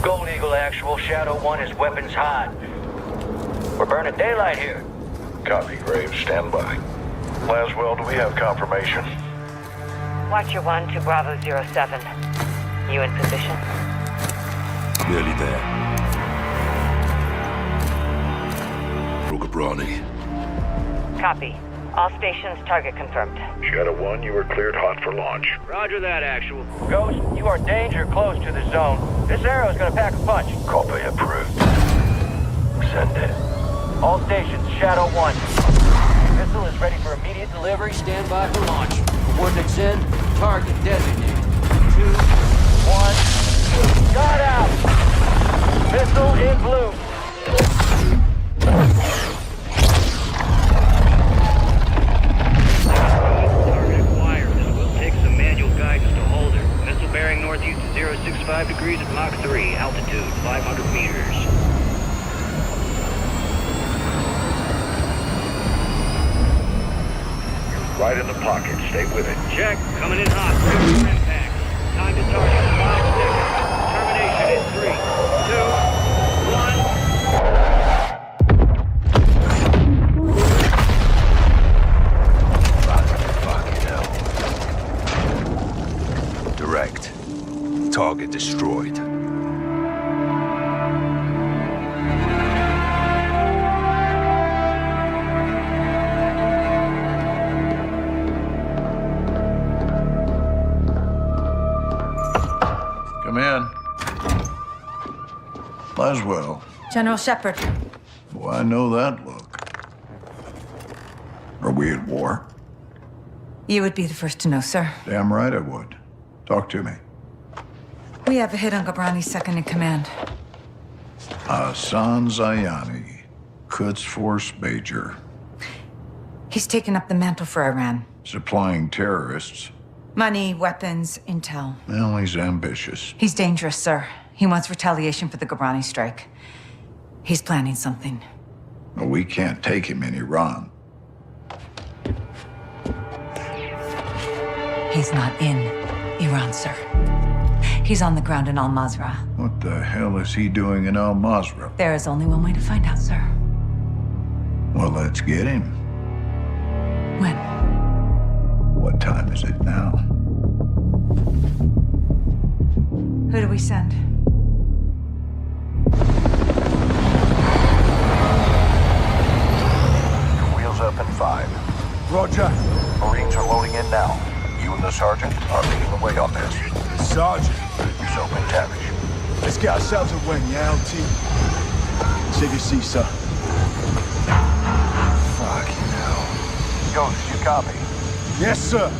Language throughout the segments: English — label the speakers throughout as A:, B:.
A: Gold Eagle actual, Shadow 1 is weapons hot. We're burning daylight here.
B: Copy, Graves. Stand by. Laswell, do we have confirmation?
C: Watcher 1 to Bravo 07. You in position?
D: Nearly there. Rogabrani.
C: Copy. All stations target confirmed.
B: Shadow 1, you are cleared hot for launch.
A: Roger that, actual. Ghost, you are danger close to the zone. This arrow is gonna pack a punch.
B: Copy approved. Send it.
A: All stations, Shadow 1. Missile is ready for immediate delivery. Stand by for launch. Coordinates in. Target designated. 2, 1. Shot out! Missile in blue. Target acquired. This will take some manual guidance to hold her. Missile bearing northeast to 065 degrees at Mach 3. Altitude 500 meters.
B: Right in the pocket. Stay with it.
A: Check. Coming in hot. Ready for impact. Time to target. 5 seconds. Termination in 3, 2, 1.
D: Fucking hell. Direct. Target destroyed.
B: Come in. Laswell.
E: General Shepard.
B: Well, I know that look. Are we at war?
E: You would be the first to know, sir.
B: Damn right I would. Talk to me.
E: We have a hit on Ghabrani's second in command.
B: Hassan Zayani, Quds Force Major.
E: He's taken up the mantle for Iran.
B: Supplying terrorists.
E: Money, weapons, intel.
B: Well, he's ambitious.
E: He's dangerous, sir. He wants retaliation for the Ghabrani strike. He's planning something.
B: Well, we can't take him in Iran.
E: He's not in Iran, sir. He's on the ground in Al-Mazrah.
B: What the hell is he doing in Al-Mazrah?
E: There is only one way to find out, sir.
B: Well, let's get him.
E: When?
B: What time is it now?
E: Who do we send?
B: Wheels up in 5.
F: Roger.
B: Marines are loading in now. You and the sergeant are leading the way on this.
F: Sergeant.
B: So, McTavish.
F: Let's get ourselves a win, yeah, LT? CVC, sir.
B: Fucking hell. Ghost, you copy?
F: Yes, sir.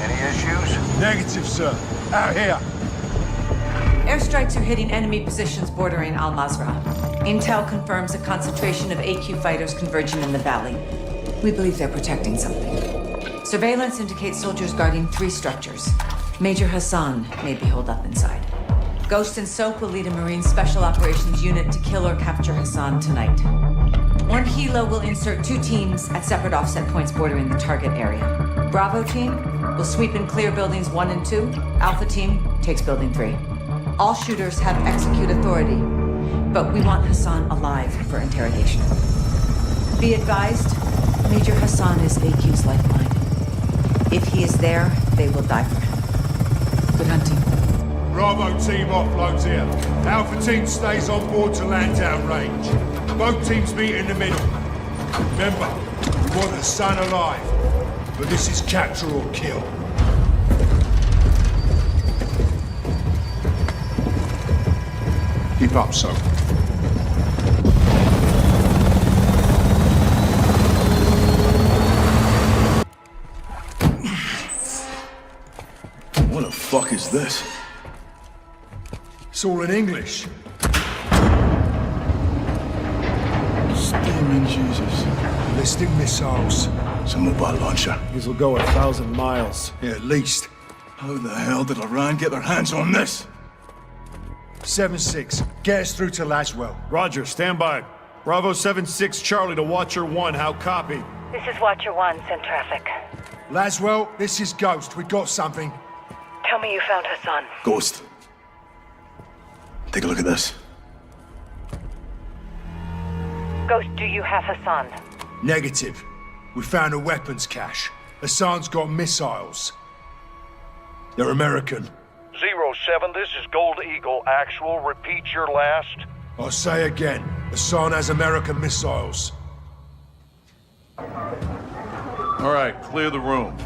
B: Any issues?
F: Negative, sir. Out here.
E: Airstrikes are hitting enemy positions bordering Al-Mazrah. Intel confirms a concentration of AQ fighters converging in the valley. We believe they're protecting something. Surveillance indicates soldiers guarding 3 structures. Major Hassan may be holed up inside. Ghost and Soap will lead a Marine Special Operations unit to kill or capture Hassan tonight. One helo will insert 2 teams at separate offset points bordering the target area. Bravo team will sweep and clear buildings 1 and 2. Alpha team takes building 3. All shooters have execute authority, but we want Hassan alive for interrogation. Be advised, Major Hassan is AQ's lifeline. If he is there, they will die for him. Good hunting.
F: Bravo team offloads here. Alpha team stays on board to land down range. Both teams meet in the middle. Remember, we want Hassan alive, but this is capture or kill. Keep up, so.
D: What the fuck is this?
F: It's all in English.
D: Steaming Jesus.
F: Ballistic missiles.
D: It's a mobile launcher.
G: These will go 1,000 miles.
F: Yeah, at least.
D: How the hell did Iran get their hands on this?
F: 7-6. Get us through to Laswell.
G: Roger, stand by. Bravo 7-6 Charlie to Watcher 1, how copy?
C: This is Watcher 1, send traffic.
F: Laswell, this is Ghost. We got something.
C: Tell me you found Hassan.
D: Ghost.
H: Take a look at this.
C: Ghost, do you have Hassan?
F: Negative. We found a weapons cache. Hassan's got missiles. They're American.
I: 07, this is Gold Eagle Actual. Repeat your last.
F: I'll say again. Hassan has American missiles.
B: All right, clear the room.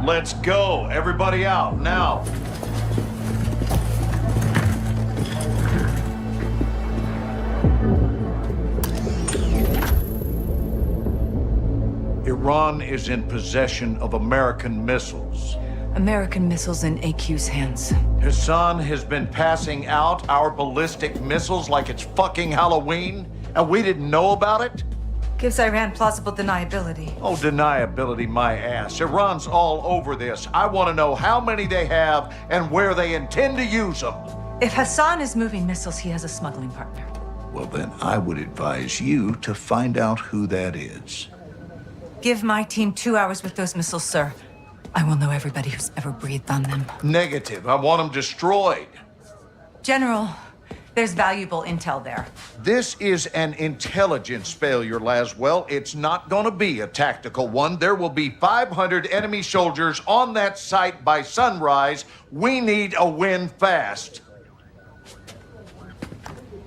B: Let's go. Everybody out, now. Iran is in possession of American missiles.
E: American missiles in AQ's hands.
B: Hassan has been passing out our ballistic missiles like it's fucking Halloween, and we didn't know about it?
E: Gives Iran plausible deniability.
B: Oh, deniability my ass. Iran's all over this. I want to know how many they have and where they intend to use them.
E: If Hassan is moving missiles, he has a smuggling partner.
B: Well, then I would advise you to find out who that is.
E: Give my team 2 hours with those missiles, sir. I will know everybody who's ever breathed on them.
B: Negative. I want them destroyed.
E: General, there's valuable intel there.
B: This is an intelligence failure, Laswell. It's not going to be a tactical one. There will be 500 enemy soldiers on that site by sunrise. We need a win fast.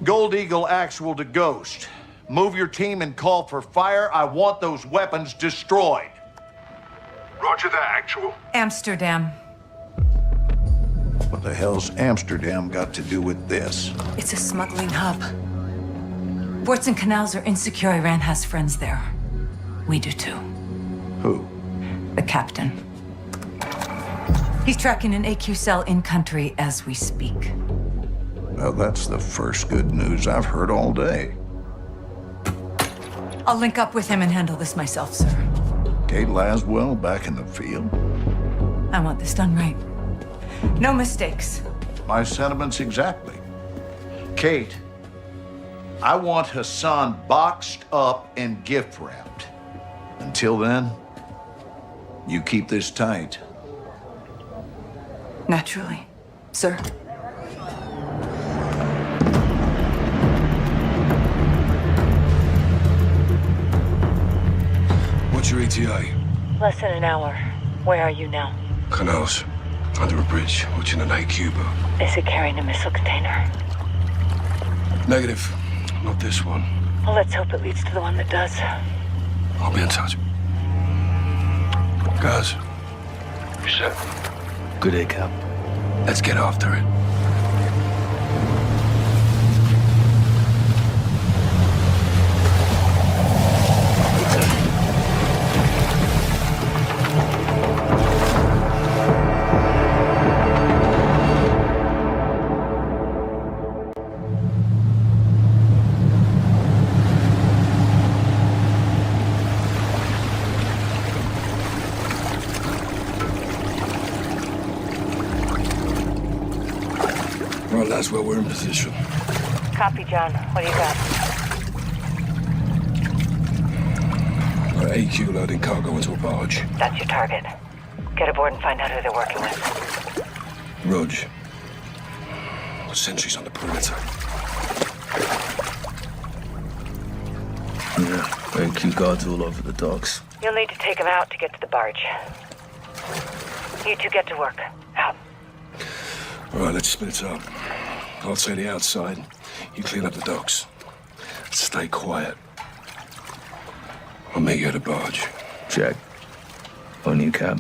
B: Gold Eagle Actual to Ghost. Move your team and call for fire. I want those weapons destroyed.
D: Roger that, Actual.
E: Amsterdam.
B: What the hell's Amsterdam got to do with this?
E: It's a smuggling hub. Ports and canals are insecure. Iran has friends there. We do too.
B: Who?
E: The captain. He's tracking an AQ cell in country as we speak.
B: Well, that's the first good news I've heard all day.
E: I'll link up with him and handle this myself, sir.
B: Kate Laswell back in the field?
E: I want this done right. No mistakes.
B: My sentiments exactly. Kate, I want Hassan boxed up and gift wrapped. Until then, you keep this tight.
E: Naturally, sir.
H: What's your ETA?
C: Less than an hour. Where are you now?
H: Canals. Under a bridge, watching an AQ boat.
C: Is it carrying a missile container?
H: Negative. Not this one.
C: Well, let's hope it leads to the one that does.
H: I'll be in touch. Guys.
D: You set?
H: Good day, Cap. Let's get after it. Well, that's where we're in position.
C: Copy, John. What do you got?
H: AQ loading cargo into a barge.
C: That's your target. Get aboard and find out who they're working with.
H: Rog. Sentries on the perimeter.
J: Yeah, AQ guards all over the docks.
C: You'll need to take them out to get to the barge. You two get to work. Out.
H: All right, let's split it up. I'll say the outside. You clean up the docks. Stay quiet. I'll meet you at the barge.
J: Check. On you, Cap.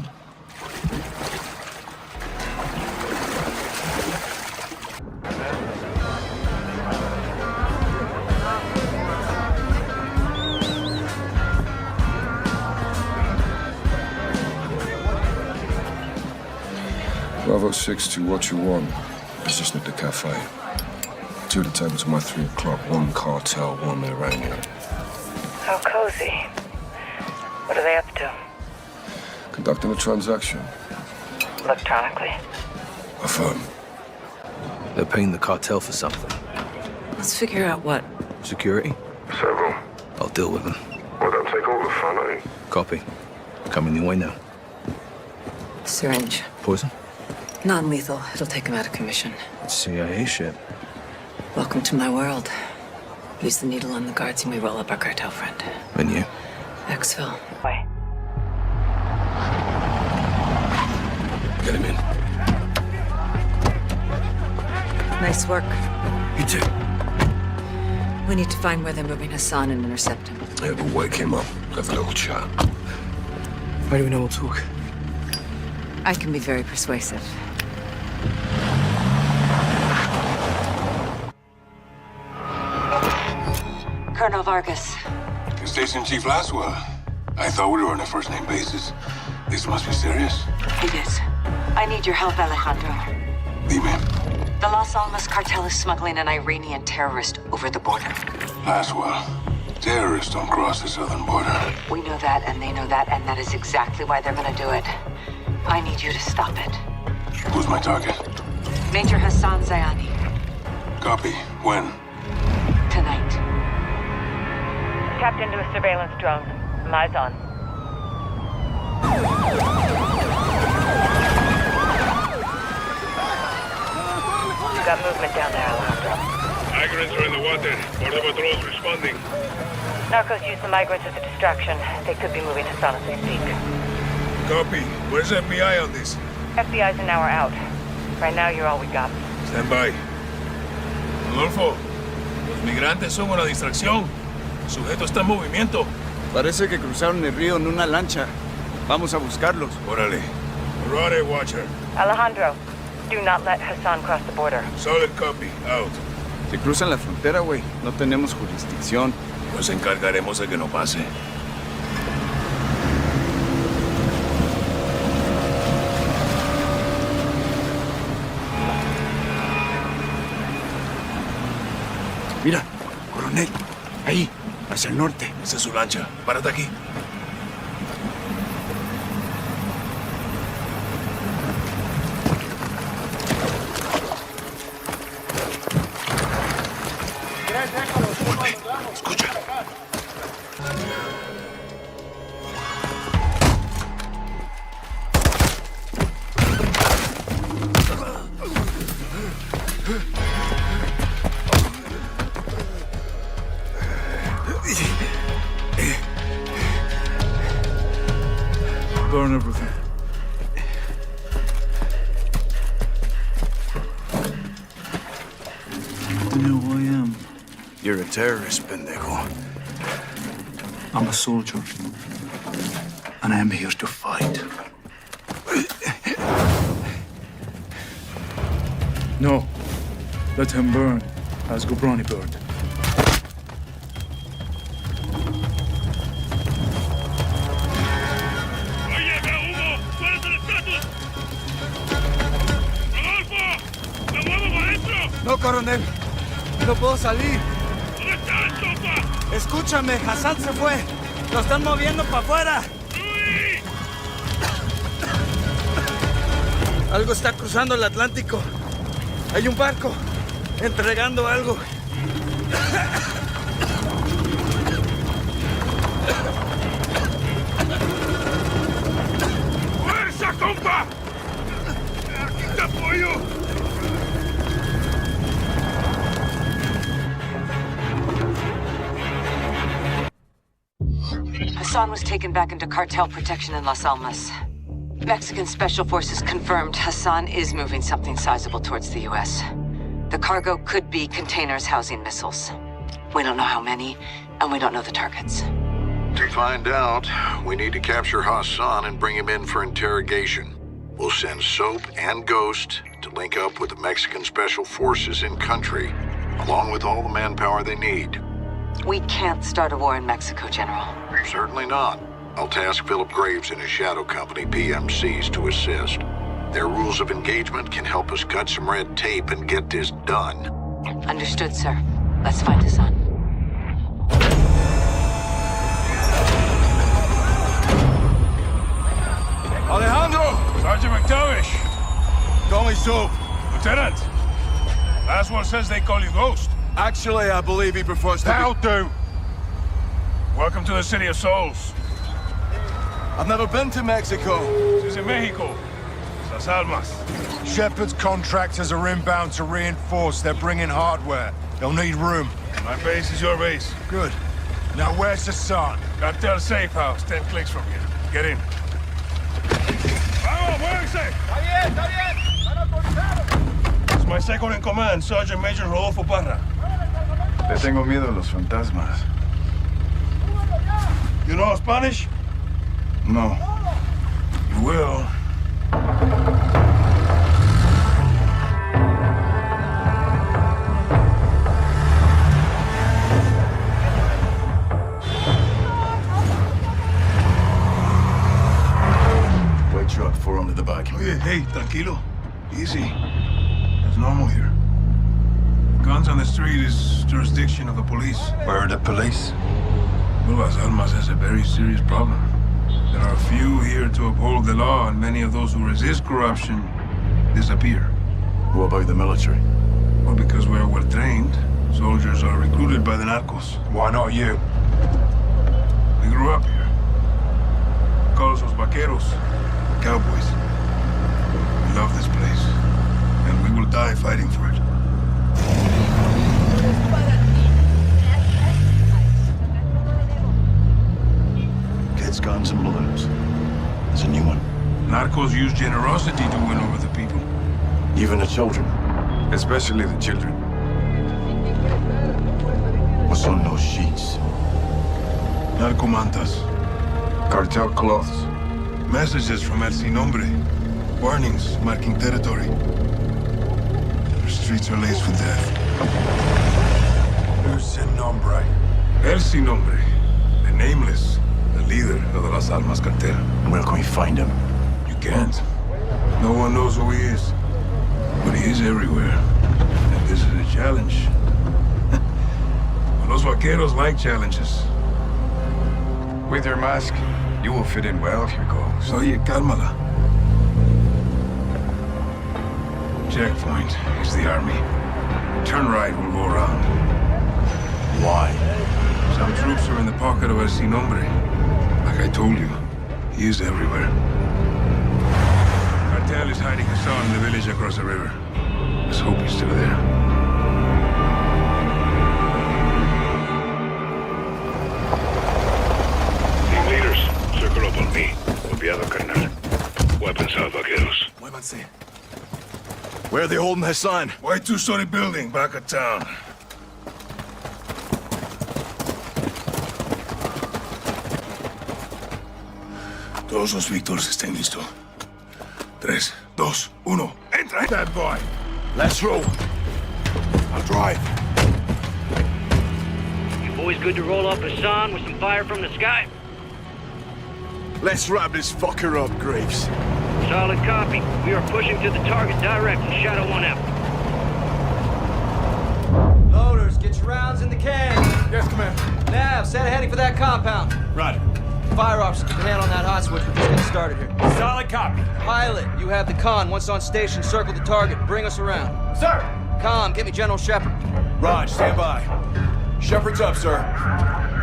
H: Bravo 6 to Watcher 1. Position at the cafe. 2 at the table to my 3 o'clock. 1 cartel, 1 Iranian.
C: How cozy. What are they up to?
H: Conducting a transaction.
C: Electronically.
H: Affirm.
J: They're paying the cartel for something.
E: Let's figure out what.
J: Security?
D: Several.
J: I'll deal with them.
D: Well, don't take all the fun, eh?
J: Copy. Coming your way now.
E: Syringe.
J: Poison?
E: Non-lethal. It'll take him out of commission.
J: It's CIA shit.
E: Welcome to my world. Use the needle on the guards and we roll up our cartel friend.
J: And you?
E: Exfil.
C: Bye.
H: Get him in.
E: Nice work.
H: You too.
E: We need to find where they're moving Hassan and intercept him.
H: Yeah, but wake him up. Have a little chat.
J: How do we know we'll talk?
E: I can be very persuasive. Colonel Vargas.
H: Station Chief Laswell. I thought we were on a first-name basis. This must be serious.
C: It is. I need your help, Alejandro.
H: Dime.
C: The Las Almas cartel is smuggling an Iranian terrorist over the border.
H: Laswell. Terrorists don't cross the southern border.
C: We know that, and they know that, and that is exactly why they're gonna do it. I need you to stop it.
H: Who's my target?
C: Major Hassan Zayani.
H: Copy. When?
C: Tonight. Tapped into a surveillance drone. Eyes on. Got movement down there, Alejandro.
G: Migrants are in the water. Border patrol's responding.
C: Narcos use the migrants as a distraction. They could be moving Hassan as we speak.
F: Copy. Where's FBI on this?
C: FBI's an hour out. Right now, you're all we got.
F: Stand by. Rodolfo, los migrantes son una distracción. El sujeto está en movimiento.
K: Parece que cruzaron el río en una lancha. Vamos a buscarlos.
F: Órale. Roger, Watcher.
C: Alejandro, do not let Hassan cross the border.
F: Solid copy. Out.
K: Si cruzan la frontera, güey, no tenemos jurisdicción.
F: Nos encargaremos de que no pase.
K: Mira, coronel. Ahí, hacia el norte.
F: Esa es su lancha. Párate aquí.
H: Escucha.
K: Burn everything. You know who I am?
J: You're a terrorist, pendejo.
K: I'm a soldier. And I am here to fight. No. Let him burn, as Gobrani burned.
G: ¡Oye, veo humo! ¡Suelta el estatus! ¡Rodolfo! ¡Me muevo para adentro!
K: No, coronel. No puedo salir.
G: ¿Dónde está el topa?
K: Escúchame, Hassan se fue. Lo están moviendo para afuera.
G: ¡Luis!
K: Algo está cruzando el Atlántico. Hay un barco entregando algo.
G: ¡Fuerza, compa! ¡Aquí te apoyo!
C: Hassan was taken back into cartel protection in Las Almas. Mexican Special Forces confirmed Hassan is moving something sizable towards the U.S. The cargo could be containers housing missiles. We don't know how many, and we don't know the targets.
B: To find out, we need to capture Hassan and bring him in for interrogation. We'll send Soap and Ghost to link up with the Mexican Special Forces in country, along with all the manpower they need.
C: We can't start a war in Mexico, General.
B: Certainly not. I'll task Philip Graves and his shadow company, PMCs, to assist. Their rules of engagement can help us cut some red tape and get this done.
C: Understood, sir. Let's find Hassan.
F: Alejandro! Sergeant McTavish!
K: Call me Soap.
F: Lieutenant! Last one says they call you Ghost.
K: Actually, I believe he prefers to
F: That'll do! Welcome to the City of Souls.
K: I've never been to Mexico.
F: This is in Mexico.
H: Las Almas.
F: Shepard's contractors are inbound to reinforce. They're bringing hardware. They'll need room.
H: My base is your base.
F: Good. Now where's Hassan?
H: Cartel safe house, 10 clicks from here. Get in. Vamos, muévense! It's my second in command, Sergeant Major Rodolfo Parra.
J: Le tengo miedo a los fantasmas.
H: You know Spanish?
J: No.
H: You will.
J: White truck, 4 under the back.
H: Oye, hey, tranquilo. Easy. It's normal here. Guns on the street is jurisdiction of the police.
J: Where are the police?
H: Well, Las Almas has a very serious problem. There are few here to uphold the law, and many of those who resist corruption disappear.
J: What about the military?
H: Well, because we're well trained, soldiers are recruited by the narcos.
F: Why not you?
H: We grew up here. Call us los vaqueros, cowboys. We love this place, and we will die fighting for it.
J: Kids, guns, and balloons. There's a new one.
H: Narcos use generosity to win over the people.
J: Even the children.
H: Especially the children.
J: What's on those sheets?
H: Narcomantas.
J: Cartel cloths.
H: Messages from El Sin Nombre. Warnings marking territory. Our streets are laced with death.
F: Who's Sin Nombre?
H: El Sin Nombre. The nameless. The leader of the Las Almas cartel.
J: Where can we find him?
H: You can't. No one knows who he is. But he is everywhere. And this is a challenge. Los vaqueros like challenges.
J: With your mask, you will fit in well if you go.
H: Oye, cálmala. Checkpoint is the army. Turn right, we'll go around.
J: Why?
H: Some troops are in the pocket of El Sin Nombre. Like I told you, he is everywhere. Cartel is hiding Hassan in the village across the river. Let's hope he's still there.
D: Team leaders, circle up on me. Copiado, carnal. Weapons out, vaqueros.
J: Muévanse. Where are they holding Hassan?
H: White two-story building back of town. Todos los Víctores estén listos. 3, 2, 1. Entra!
F: Stand by.
J: Let's roll. I'll drive.
A: You boys good to roll up Hassan with some fire from the sky?
J: Let's wrap this fucker up, Graves.
A: Solid copy. We are pushing to the target directly. Shadow 1 out. Loaders, get your rounds in the can.
F: Yes, Commander.
A: Nav, set heading for that compound.
F: Right.
A: Fire officer, keep a hand on that hot switch. We're just getting started here.
F: Solid copy.
A: Pilot, you have the con. Once on station, circle the target. Bring us around.
F: Sir!
A: Com, get me General Shepard.
J: Raj, stand by. Shepard's up, sir.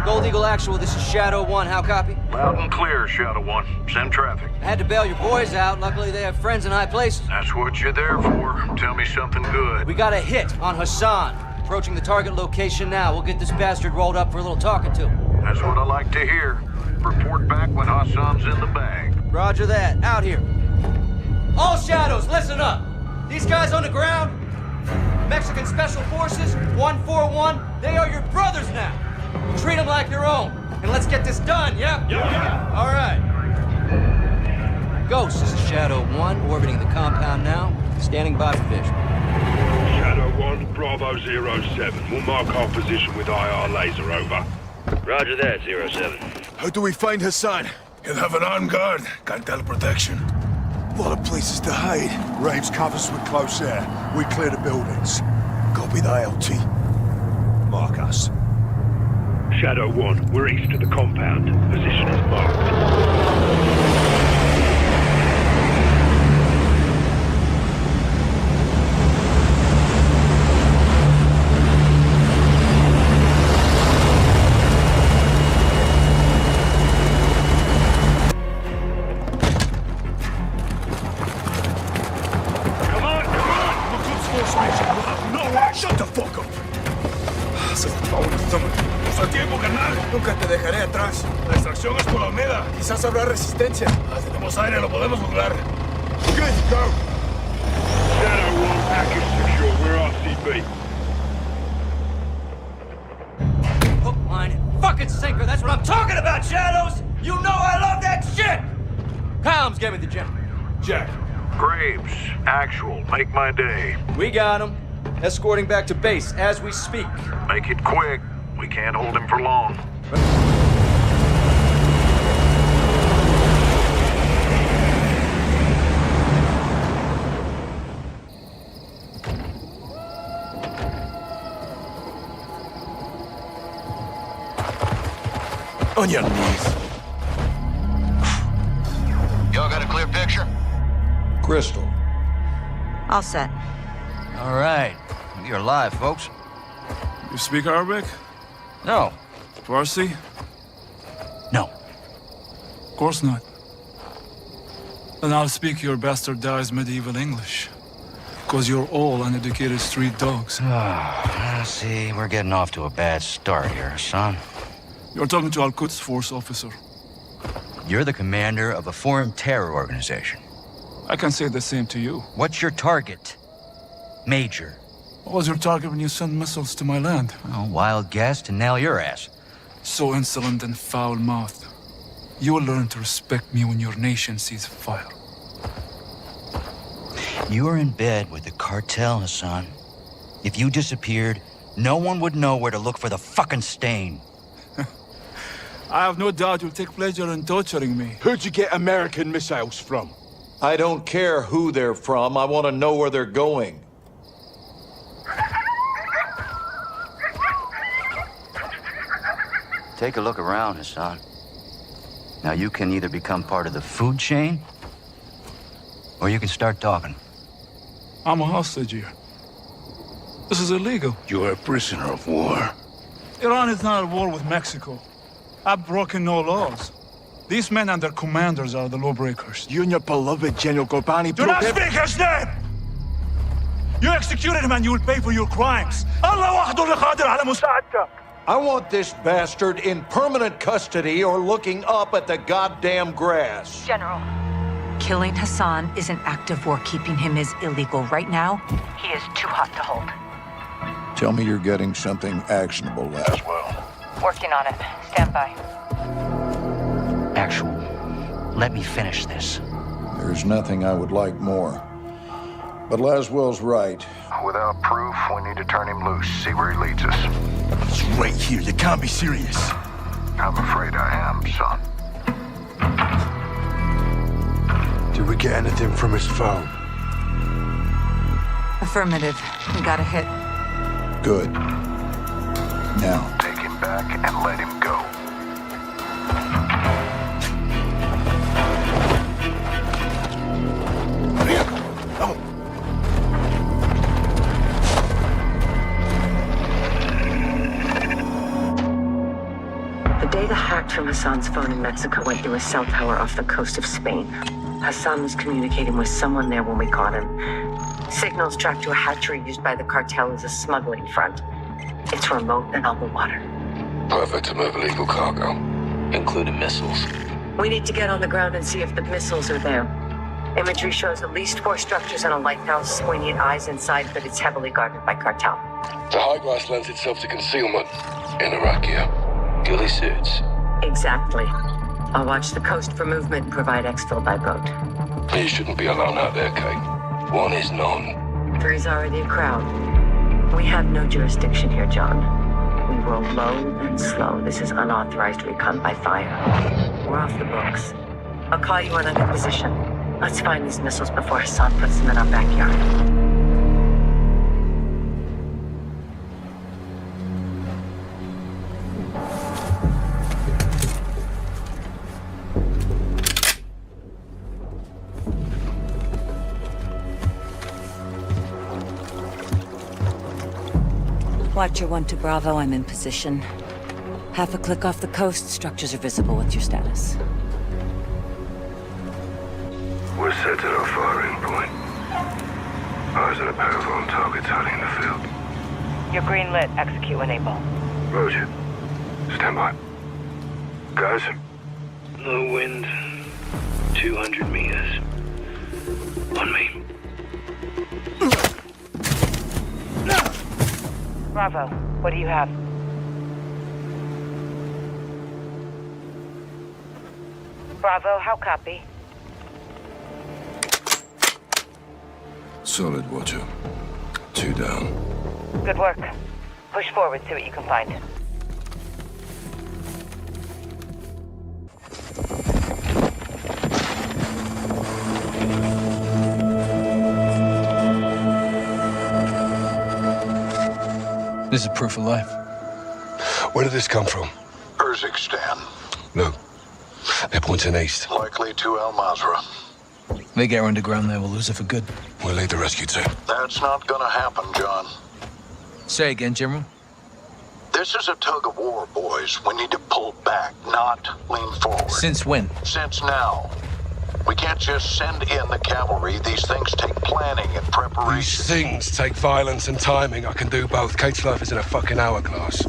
A: Gold Eagle Actual, this is Shadow 1. How copy?
I: Loud and clear, Shadow 1. Send traffic.
A: I had to bail your boys out. Luckily, they have friends in high places.
I: That's what you're there for. Tell me something good.
A: We got a hit on Hassan. Approaching the target location now. We'll get this bastard rolled up for a little talking to.
I: That's what I like to hear. Report back when Hassan's in the bag.
A: Roger that. Out here. All Shadows, listen up. These guys on the ground, Mexican Special Forces, 141, they are your brothers now. Treat them like your own. And let's get this done, yeah? Yeah. All right. Ghost, this is Shadow 1, orbiting the compound now. Standing by for vision.
I: Shadow 1, Bravo 07. We'll mark our position with IR laser, over.
A: Roger that, 07.
J: How do we find Hassan?
H: He'll have an armed guard. Cartel protection.
J: A lot of places to hide.
F: Raves covers with close air. We clear the buildings.
J: Copy the ILT.
F: Mark us.
I: Shadow 1, we're east of the compound. Position is marked.
H: No way! Shut the fuck up! ¡Usa tiempo, carnal!
K: Nunca te dejaré atrás.
H: La extracción es por la Almeda.
K: Quizás habrá resistencia.
H: Tenemos aire, lo podemos lograr.
F: Good, go.
I: Shadow 1 package secure. We're RCB.
A: Hook, line, and fucking sinker. That's what I'm talking about, Shadows! You know I love that shit! Comms, give me the gem.
G: Jack.
D: Graves, actual. Make my day.
A: We got him. Escorting back to base as we speak.
D: Make it quick. We can't hold him for long.
H: On your knees.
J: Y'all got a clear picture?
B: Crystal.
C: All set.
J: All right. You're alive, folks.
G: You speak Arabic?
J: No.
G: Farsi?
J: No.
G: Of course not. Then I'll speak your bastardized medieval English. Because you're all uneducated street dogs.
J: See, we're getting off to a bad start here, son.
G: You're talking to Al-Quds Force officer.
J: You're the commander of a foreign terror organization.
G: I can say the same to you.
J: What's your target? Major.
G: What was your target when you sent missiles to my land?
J: Oh, wild guess to nail your ass.
G: So insolent and foul-mouthed. You will learn to respect me when your nation sees fire.
J: You were in bed with the cartel, Hassan. If you disappeared, no one would know where to look for the fucking stain.
G: I have no doubt you'll take pleasure in torturing me.
F: Who'd you get American missiles from?
B: I don't care who they're from. I want to know where they're going.
J: Take a look around, Hassan. Now you can either become part of the food chain, or you can start talking.
G: I'm a hostage here. This is illegal.
D: You're a prisoner of war.
G: Iran is not at war with Mexico. I've broken no laws. These men and their commanders are the lawbreakers.
F: You and your beloved General Gobani
G: Do not speak his name! You executed him and you will pay for your crimes. Allah wahdu li qadir ala musa'adtak.
B: I want this bastard in permanent custody or looking up at the goddamn grass.
E: General. Killing Hassan is an act of war. Keeping him is illegal. Right now, he is too hot to hold.
B: Tell me you're getting something actionable, Laswell.
E: Working on it. Stand by.
J: Actual, let me finish this.
B: There's nothing I would like more. But Laswell's right.
D: Without proof, we need to turn him loose, see where he leads us.
H: It's right here. You can't be serious.
D: I'm afraid I am, son.
F: Did we get anything from his phone?
E: Affirmative. We got a hit.
B: Good. Now,
D: Take him back and let him go.
C: The data hacked from Hassan's phone in Mexico went through a cell tower off the coast of Spain. Hassan was communicating with someone there when we caught him. Signals tracked to a hatchery used by the cartel as a smuggling front. It's remote and on the water.
H: Perfect to move illegal cargo.
J: Including missiles.
C: We need to get on the ground and see if the missiles are there. Imagery shows at least 4 structures and a lighthouse. We need eyes inside, but it's heavily guarded by cartel.
H: The high glass lends itself to concealment. In Iraq here. Ghillie suits.
C: Exactly. I'll watch the coast for movement and provide exfil by boat.
H: You shouldn't be alone out there, Kate. 1 is none.
C: 3's already a crowd. We have no jurisdiction here, John. We roll low and slow. This is unauthorized recon by fire. We're off the books. I'll call you when I'm in position. Let's find these missiles before Hassan puts them in our backyard.
E: Watcher 1 to Bravo, I'm in position. Half a click off the coast, structures are visible. What's your status?
D: We're set at our firing point. Eyes on a pair of armed targets hiding in the field.
L: You're green lit. Execute enable.
D: Roger. Stand by. Guys? Low wind. 200 meters. On me.
L: Bravo. What do you have? Bravo, how copy?
H: Solid, Watcher. 2 down.
L: Good work. Push forward, see what you can find.
K: This is proof of life.
H: Where did this come from?
B: Urzikstan.
H: No. They're pointing east.
B: Likely to Al Mazrah.
K: They get underground there, we'll lose it for good.
H: We'll lead the rescue team.
B: That's not gonna happen, John.
K: Say again, General.
B: This is a tug of war, boys. We need to pull back, not lean forward.
K: Since when?
B: Since now. We can't just send in the cavalry. These things take planning and
H: These
B: preparation.
H: things take violence and timing. I can do both. Kate's life is in a fucking hourglass.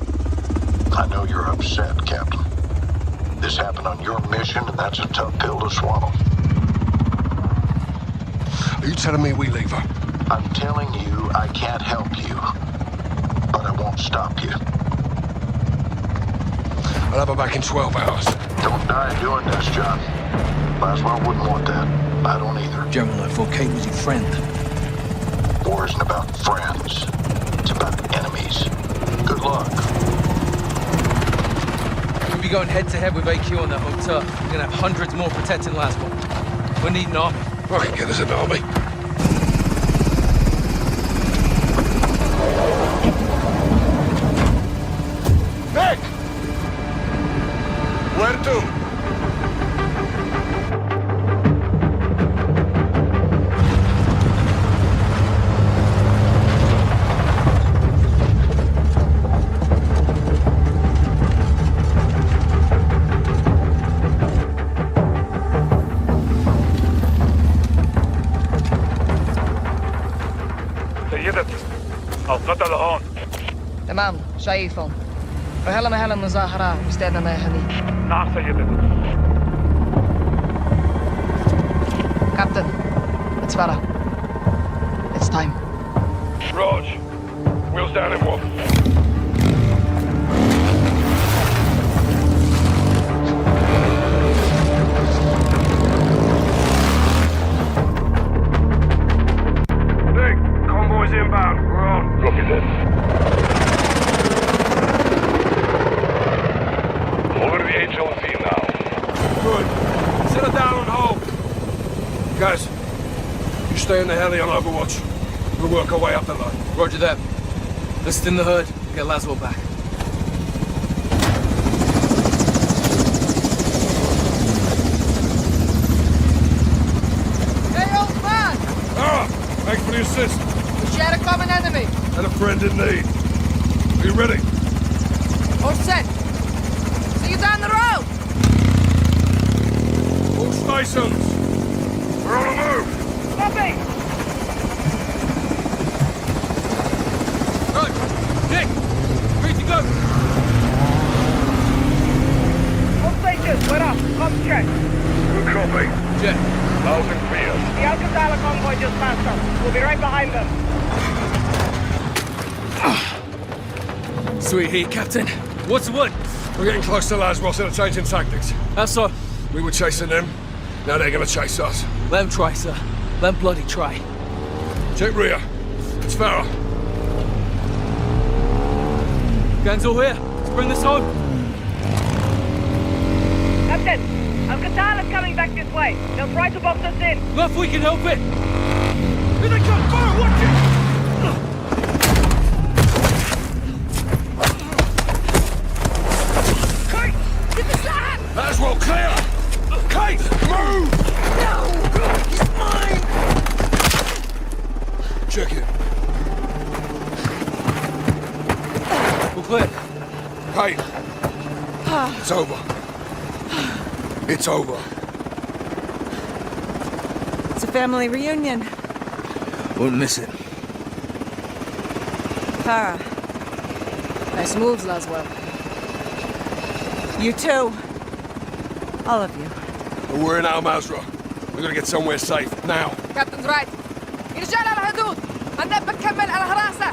B: I know you're upset, Captain. This happened on your mission, and that's a tough pill to swallow.
H: Are you telling me we leave her?
B: I'm telling you I can't help you, but I won't stop you.
H: I'll have her back in 12 hours.
B: Don't die doing this, John. Laswell wouldn't want that. I don't either.
K: General, I thought Kate was your friend.
B: War isn't about friends. It's about enemies. Good luck.
K: We'll be going head-to-head with AQ on that hotel. We're gonna have hundreds more protecting Laswell. We need an army.
H: I can get us an army.
B: Nick! Where to?
I: سيدتي القتل هون.
M: تمام شايفهم. فهلا مهلا مظاهرة استعدنا يا هني.
I: نعم سيدتي.
M: Captain, it's Farah. It's time.
I: Raj, we'll stand him off. Nick, convoy's inbound. We're on. Copy that. Over the HLZ now.
H: Good. Settle down and hold. Guys, you stay in the heli on Overwatch. We'll work our way up the line.
K: Roger that. Let's thin the herd, get Laswell back.
M: Hey, old man!
H: Ah! Thanks for the assist.
M: We share a common enemy.
H: And a friend in need. Are you ready?
M: All set. See you down the road.
H: All stations. We're on the move.
M: Copy.
K: Right, Nick, ready to go.
L: All stations, we're up. Com check.
I: Good copy.
K: Jet.
I: Loud and clear.
L: The Alcazar convoy just passed us. We'll be right behind them.
K: Sweet heat, Captain. What's the word?
H: We're getting close to Laswell, so they're changing tactics.
K: How so?
H: We were chasing them. Now they're gonna chase us.
K: Let them try, sir. Let them bloody try.
H: Check rear. It's Farah.
K: Guns all here. Let's bring this home.
L: Captain, Alcazar is coming back this way. They'll try to box us in.
K: Not if we can help it. Here they come! Fire! Watch it!
M: Kate, get the shot!
H: Laswell, clear! Kate, move!
M: No! He's mine!
H: Check it.
K: We're clear.
H: Kate. It's over. It's over.
M: It's a family reunion.
K: Won't miss it.
E: Farah.
M: Nice moves, Laswell.
E: You too. All of you.
H: We're in Al-Mazrah. We're gonna get somewhere safe, now.
M: Captain's right. رجال على الحدود. عندك بتكمل على الحراسة.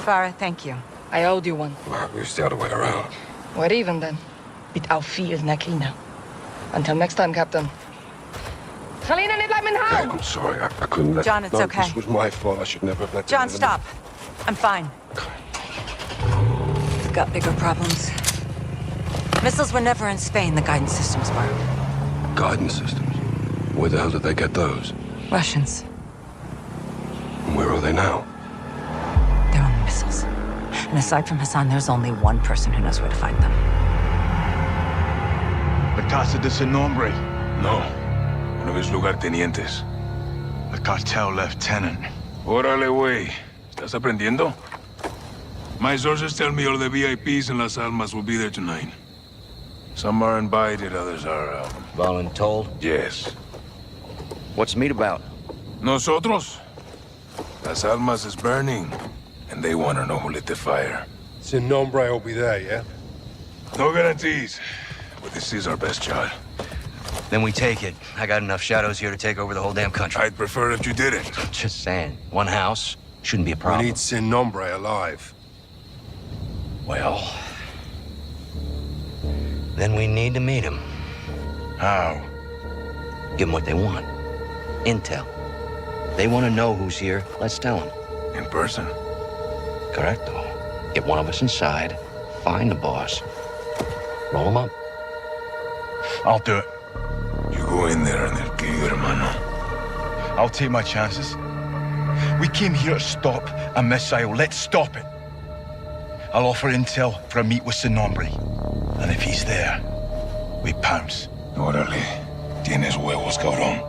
E: Farah, thank you.
M: I owed you one.
H: Well, it's the other way around.
M: We're even then. بالتوفيق نكينا. Until next time, Captain. خلينا نطلع من هون.
H: I'm sorry, I couldn't let...
E: John, it's
H: no,
E: okay.
H: This was my fault. I should never have let...
E: John, stop. I'm fine. We've got bigger problems. Missiles were never in Spain, the guidance systems were.
H: Guidance systems? Where the hell did they get those?
E: Russians.
H: And where are they now?
E: They're on the missiles. And aside from Hassan, there's only one person who knows where to find them.
N: La Casa de Sin Nombre.
D: No. One of his lugartenientes.
N: The cartel lieutenant.
D: Órale, güey. ¿Estás aprendiendo? My sources tell me all the VIPs in Las Almas will be there tonight. Some are invited, others are,
J: Voluntold?
D: Yes.
J: What's the meet about?
D: Nosotros? Las Almas is burning, and they want to know who lit the fire.
F: Sin Nombre will be there, yeah?
D: No guarantees, but this is our best shot.
J: Then we take it. I got enough shadows here to take over the whole damn country.
D: I'd prefer if you didn't.
J: Just saying. One house shouldn't be a
F: We
J: problem.
F: need Sin Nombre alive.
J: Well... then we need to meet him.
D: How?
J: Give them what they want. Intel. They want to know who's here. Let's tell them.
D: In person?
J: Correcto. Get one of us inside. Find the boss. Roll him up.
N: I'll do it.
D: You go in there and they'll kill you, hermano.
N: I'll take my chances. We came here to stop a missile. Let's stop it. I'll offer intel for a meet with Sin Nombre. And if he's there, we pounce.
D: Órale. Tienes huevos, cabrón.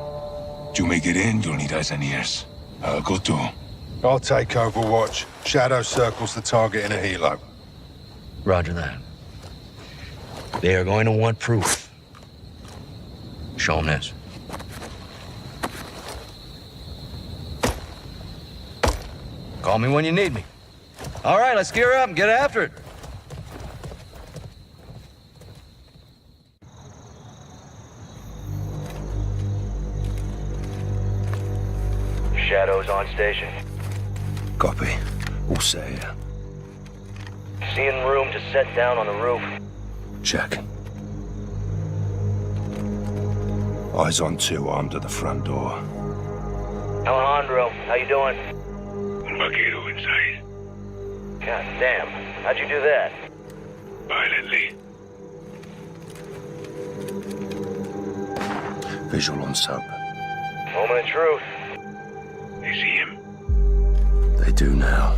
D: You make it in, you'll need eyes and ears. I'll go too.
F: I'll take Overwatch. Shadow circles the target in a helo.
J: Roger that. They are going to want proof. Show them this. Call me when you need me. All right, let's gear up and get after it.
A: Shadows on station.
H: Copy. All set here.
A: Seeing room to set down on the roof.
H: Check. Eyes on two armed at the front door.
A: Alejandro, how you doing?
D: Un vaquero inside.
A: God damn. How'd you do that?
D: Violently.
H: Visual on sub.
A: Moment of truth.
D: They see him.
H: They do now.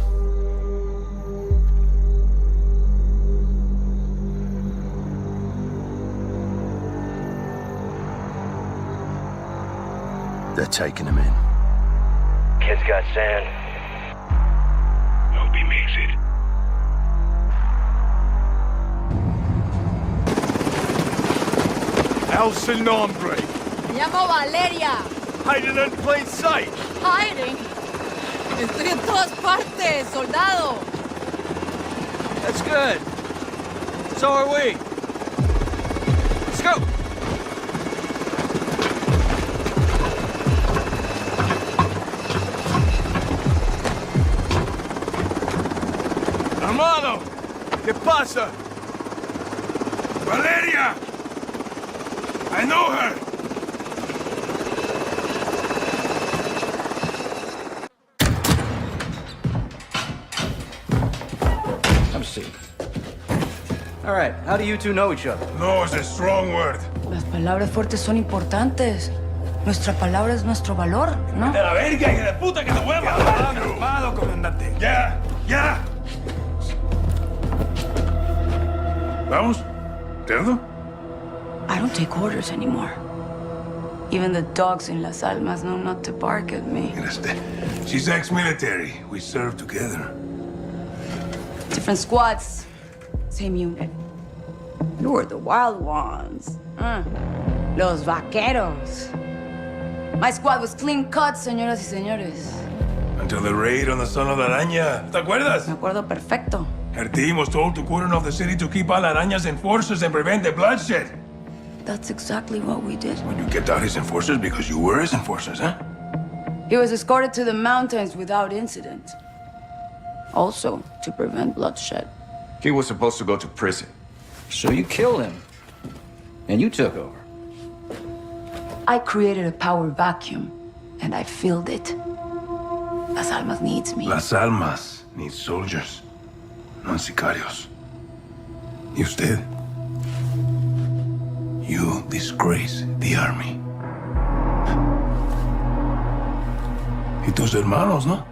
H: They're taking him in.
A: Kid's got sand.
D: Hope he makes it.
N: El Sin Nombre.
M: Me llamo Valeria.
N: Hiding in plain sight.
M: Hiding. Estoy en todas partes, soldado.
K: That's good. So are we. Let's go.
N: Hermano, ¿qué pasa?
D: Valeria! I know her!
J: Have a seat. All right, how do you two know each other?
D: No is a strong word.
E: Las palabras fuertes son importantes. Nuestra palabra es nuestro valor, ¿no?
D: ¡De la verga, hija de puta, que te voy a matar!
N: Calmado, comandante.
D: ¡Ya! ¡Ya! ¿Vamos? ¿Cerdo?
E: I don't take orders anymore. Even the dogs in Las Almas know not to bark at me.
D: She's ex-military. We served together.
E: Different squads,
O: Same unit. You were the wild ones. Los vaqueros. My squad was clean cut, señoras y señores.
D: Until the raid on the Son of la Araña. ¿Te acuerdas?
O: Me acuerdo perfecto.
D: Her team was told to cordon off the city to keep all Araña's enforcers and prevent the bloodshed.
O: That's exactly what we did.
D: When you kept out his enforcers because you were his enforcers, huh?
O: He was escorted to the mountains without incident. Also, to prevent bloodshed.
P: He was supposed to go to prison.
A: So you killed him. And you took over.
O: I created a power vacuum, and I filled it. Las Almas needs me.
D: Las Almas need soldiers, not sicarios. Y usted? You disgrace the army. Y tus hermanos, no?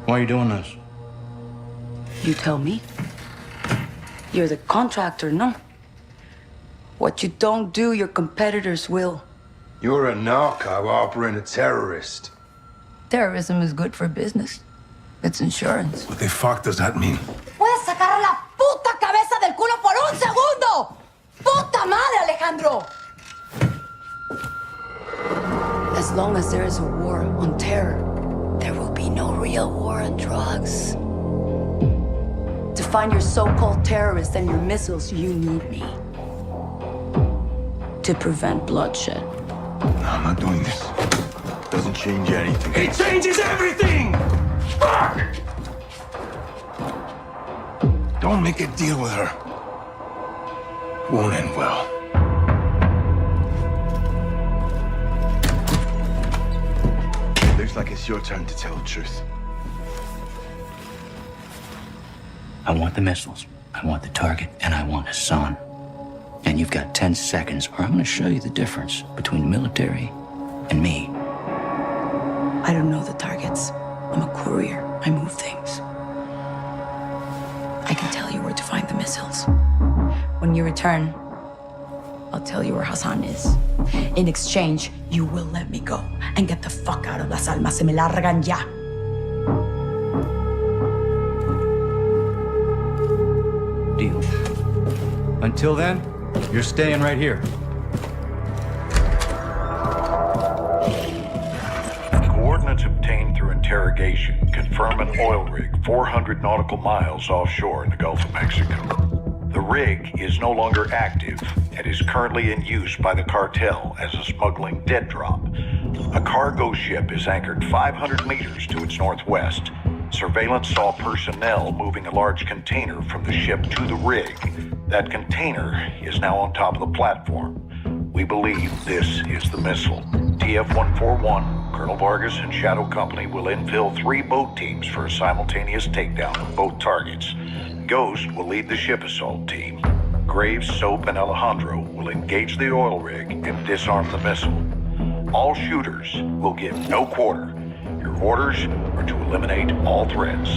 J: Why are you doing this?
O: You tell me. You're the contractor, no? What you don't do, your competitors will.
H: You're a narco operating a terrorist.
O: Terrorism is good for business. It's insurance.
D: What the fuck does that mean?
O: ¡Puedes sacar la puta cabeza del culo por un segundo! ¡Puta madre, Alejandro! As long as there is a war on terror, there will be no real war on drugs. To find your so-called terrorists and your missiles, you need me. To prevent bloodshed.
D: No, I'm not doing this.
H: Doesn't change anything.
D: It changes everything! Fuck! Don't make a deal with her. Won't end well.
N: Looks like it's your turn to tell the truth.
J: I want the missiles, I want the target, and I want Hassan. And you've got 10 seconds, or I'm gonna show you the difference between the military and me.
O: I don't know the targets. I'm a courier. I move things. I can tell you where to find the missiles. When you return, I'll tell you where Hassan is. In exchange, you will let me go and get the fuck out of Las Almas. Se me largan ya.
J: Deal. Until then, you're staying right here.
Q: Coordinates obtained through interrogation confirm an oil rig 400 nautical miles offshore in the Gulf of Mexico. The rig is no longer active and is currently in use by the cartel as a smuggling dead drop. A cargo ship is anchored 500 meters to its northwest. Surveillance saw personnel moving a large container from the ship to the rig. That container is now on top of the platform. We believe this is the missile. TF-141, Colonel Vargas and Shadow Company will infill 3 boat teams for a simultaneous takedown of both targets. Ghost will lead the ship assault team. Graves, Soap, and Alejandro will engage the oil rig and disarm the missile. All shooters will give no quarter. Your orders are to eliminate all threats.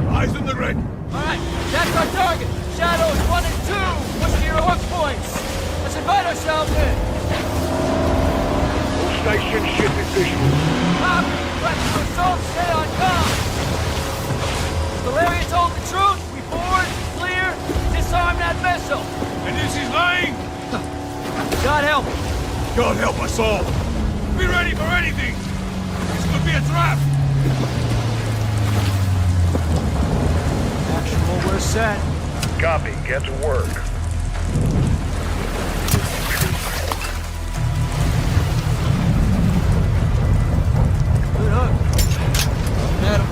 D: Eyes on the rig.
A: All right, that's our target. Shadows 1 and 2. Push to your hook points. Let's invite ourselves in.
I: All station shipping visual.
A: Copy. Practice to assault. Stay on comm. Valeria told the truth. We board, clear, disarm that vessel.
D: And this is lying?
A: God help us.
D: God help us all. Be ready for anything. This could be a trap.
A: Actual, we're set.
I: Copy. Get to work.
A: Good hook. Met him.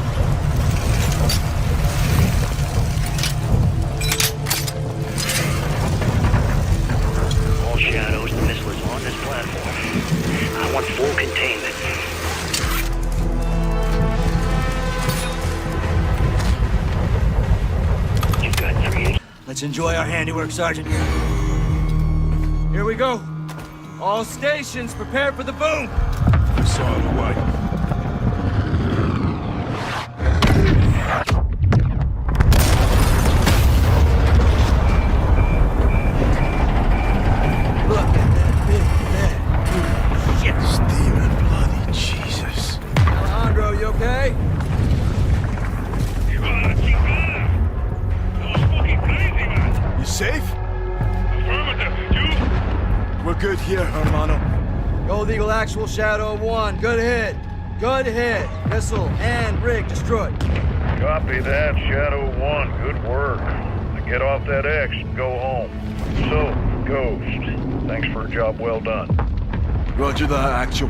R: All Shadows, the missile is on this platform. I want full containment. You've got 3.
K: Let's enjoy our handiwork, Sergeant.
A: Here we go. All stations, prepare for the boom.
D: I saw him away.
K: Look at that bitch. here, hermano. Gold Eagle actual, Shadow 1. Good hit. Good hit. Missile and rig destroyed.
I: Copy that, Shadow 1. Good work. Now get off that X and go home. So, Ghost, thanks for a job well done.
N: Roger that, actual.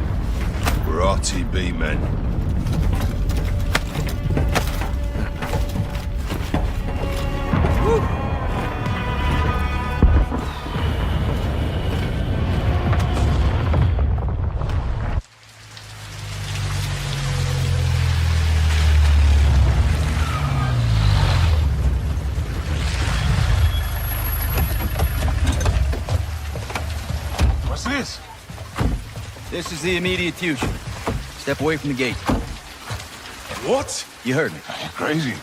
H: We're RTB, men.
D: What's this?
K: This is the immediate future. Step away from the gate.
D: What?
K: You heard me.
D: You're crazy.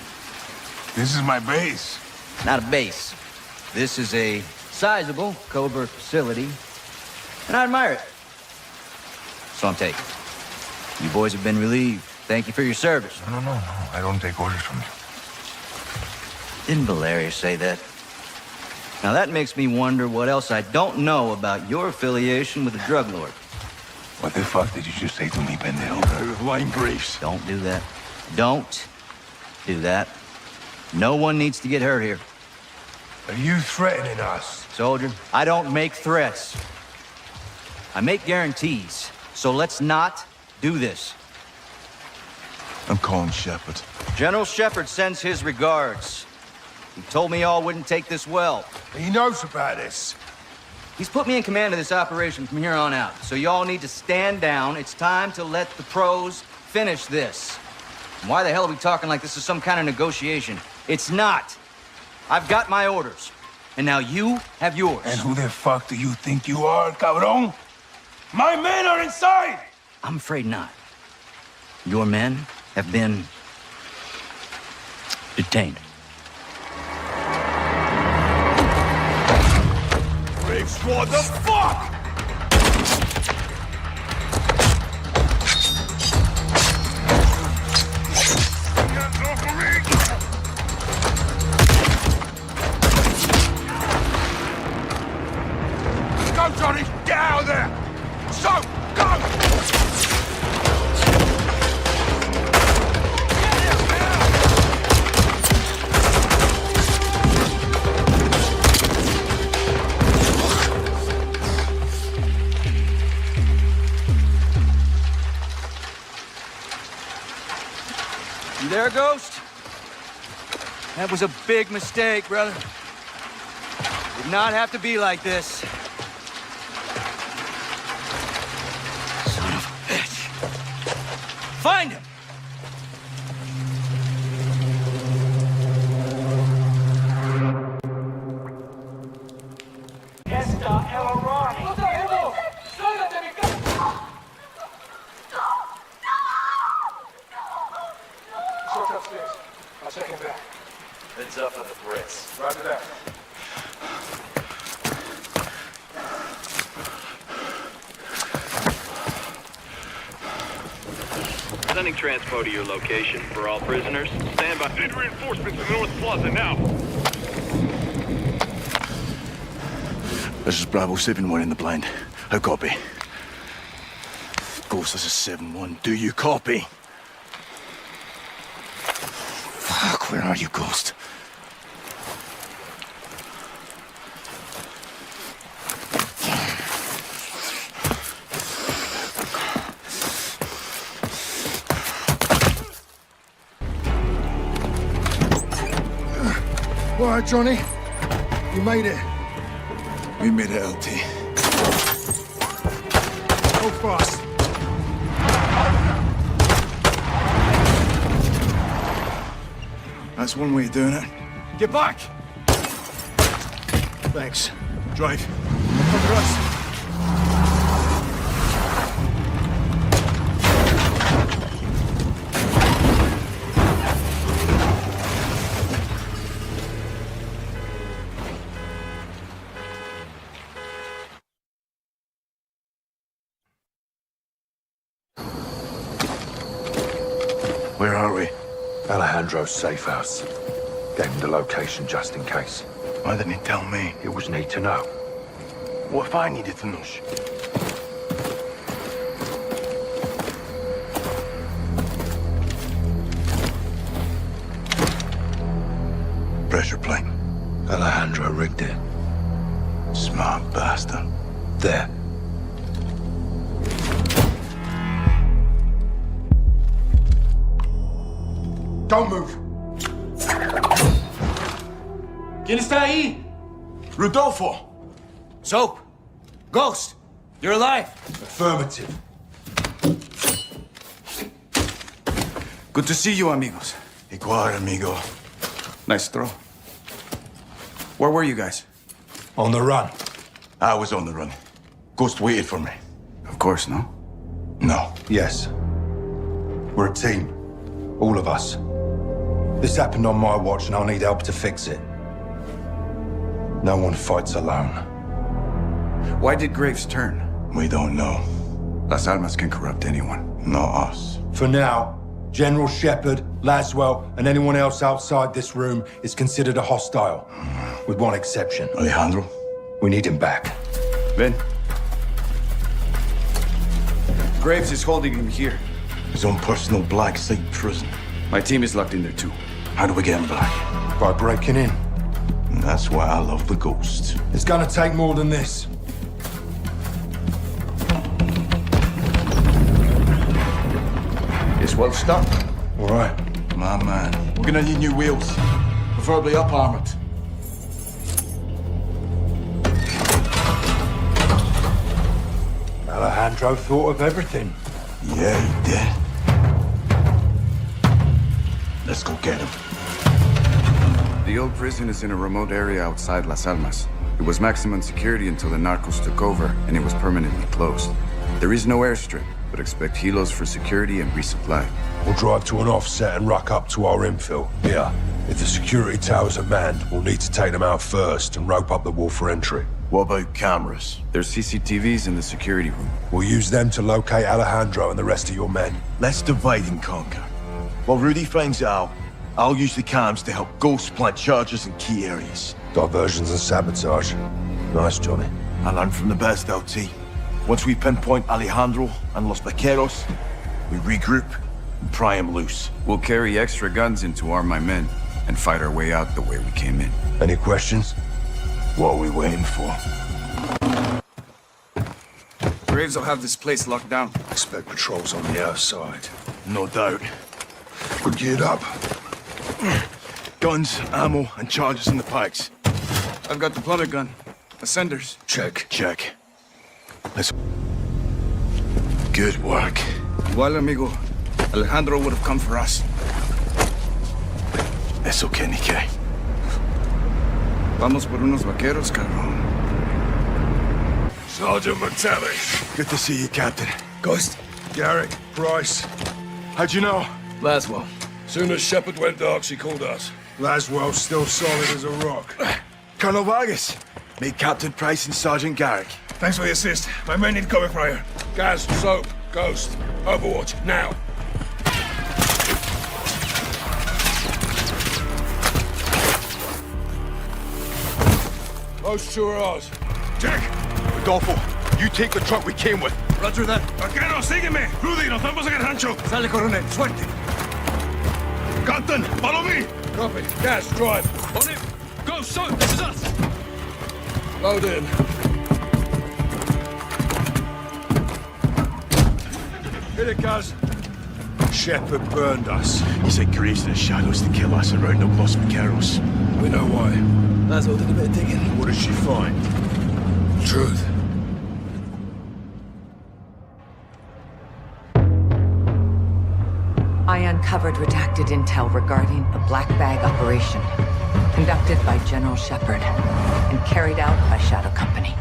D: This is my base.
K: Not a base. This is a sizable covert facility, and I admire it. So I'm taking. You boys have been relieved. Thank you for your service.
D: No. I don't take orders from you.
K: Didn't Valeria say that? Now that makes me wonder what else I don't know about your affiliation with the drug lord.
D: What the fuck did you just say to me, pendejo?
N: Line briefs.
K: Don't do that. Don't do that. No one needs to get hurt here.
D: Are you threatening us?
K: Soldier, I don't make threats. I make guarantees. So let's not do this.
N: I'm calling Shepard.
K: General Shepard sends his regards. He told me y'all wouldn't take this well.
D: He knows about this.
K: He's put me in command of this operation from here on out. So y'all need to stand down. It's time to let the pros finish this. Why the hell are we talking like this is some kind of negotiation? It's not. I've got my orders. And now you have yours.
D: And who the fuck do you think you are, cabrón? My men are inside!
K: I'm afraid not. Your men have been detained.
N: Graves, what the fuck?
D: Go, Johnny! Get out of there! So, go!
K: You there, Ghost? That was a big mistake, brother. Did not have to be like this. Son of a bitch. Find him!
D: I'll check him back.
K: Heads up on the threats.
D: Roger that.
S: Sending transpo to your location for all prisoners. Stand by. Need reinforcements in North Plaza now.
N: This is Bravo 7-1 in the blind. How copy? Ghost, this is 7-1. Do you copy? Fuck, where are you, Ghost?
F: All right, Johnny. You made it.
N: We made it, LT.
F: Go fast.
N: That's one way of doing it. Get back!
F: Thanks.
N: Drive.
F: Cover us.
N: Where are we?
H: Alejandro's safe house. Gave him the location just in case.
N: Why didn't he tell me?
H: It was need to know.
N: What if I needed to know? Pressure plate. Alejandro rigged it. Smart bastard. There.
F: Don't move.
K: ¿Quién está ahí?
N: Rodolfo!
K: Soap! Ghost! You're alive!
F: Affirmative.
N: Good to see you, amigos. Igual, amigo.
K: Nice throw. Where were you guys?
N: On the run. I was on the run. Ghost waited for me.
K: Of course, no?
N: No.
F: Yes. We're a team. All of us. This happened on my watch, and I'll need help to fix it. No one fights alone.
K: Why did Graves turn?
N: We don't know.
K: Las Almas can corrupt anyone.
N: Not us.
F: For now, General Shepard, Laswell, and anyone else outside this room is considered a hostile. With one exception.
N: Alejandro?
F: We need him back.
K: Ben? Graves is holding him here.
N: His own personal black site prison.
K: My team is locked in there too.
N: How do we get him back?
F: By breaking in.
N: And that's why I love the Ghost.
F: It's gonna take more than this.
K: It's well stocked.
F: All right.
N: My man.
K: We're gonna need new wheels. Preferably up-armored.
F: Alejandro thought of everything.
N: Yeah, he did. Let's go get him.
T: The old prison is in a remote area outside Las Almas. It was maximum security until the narcos took over, and it was permanently closed. There is no airstrip, but expect helos for security and resupply.
F: We'll drive to an offset and ruck up to our infill. Yeah. If the security towers are manned, we'll need to take them out first and rope up the wall for entry.
N: What about cameras?
T: There's CCTVs in the security room.
F: We'll use them to locate Alejandro and the rest of your men.
N: Let's divide and conquer. While Rudy finds out, I'll use the cams to help Ghost plant charges in key areas.
F: Diversions and sabotage. Nice, Johnny.
N: I learned from the best, LT. Once we pinpoint Alejandro and Los Vaqueros, we regroup and pry him loose.
T: We'll carry extra guns in to arm my men and fight our way out the way we came in.
F: Any questions?
N: What are we waiting for?
K: Graves will have this place locked down.
F: Expect patrols on the outside.
N: No doubt.
F: We're geared up.
N: Guns, ammo, and charges in the pikes.
K: I've got the plummet gun. Ascenders.
F: Check.
N: Check. Let's... Good work.
K: Well, amigo, Alejandro would have come for us.
N: It's okay, Nikkei.
K: Vamos por unos vaqueros, cabrón.
N: Sergeant McTavish. Good to see you, Captain.
F: Ghost. Garrick. Bryce.
N: How'd you know?
K: Laswell.
N: Soon as Shepard went dark, she called us.
F: Laswell's still solid as a rock.
N: Colonel Vargas. Meet Captain Price and Sergeant Garrick.
D: Thanks for the assist. My men need cover fire. Gaz, Soap, Ghost, Overwatch, now. Most sure ours. Check.
N: Rodolfo, you take the truck we came with.
D: Roger that. Vaquero, sígueme. Rudy, nos vamos en el rancho.
K: Sale, coronel. Suerte.
D: Captain, follow me. Copy. Gaz, drive. On it. Go, Soap, this is us. Load in.
F: Hit it, Gaz. Shepard burned us.
N: He said Graves in the shadows to kill us around the Los Vaqueros.
F: We know why.
K: Laswell did a bit of digging.
F: What did she find? Truth.
E: I uncovered redacted intel regarding a black bag operation conducted by General Shepard and carried out by Shadow Company.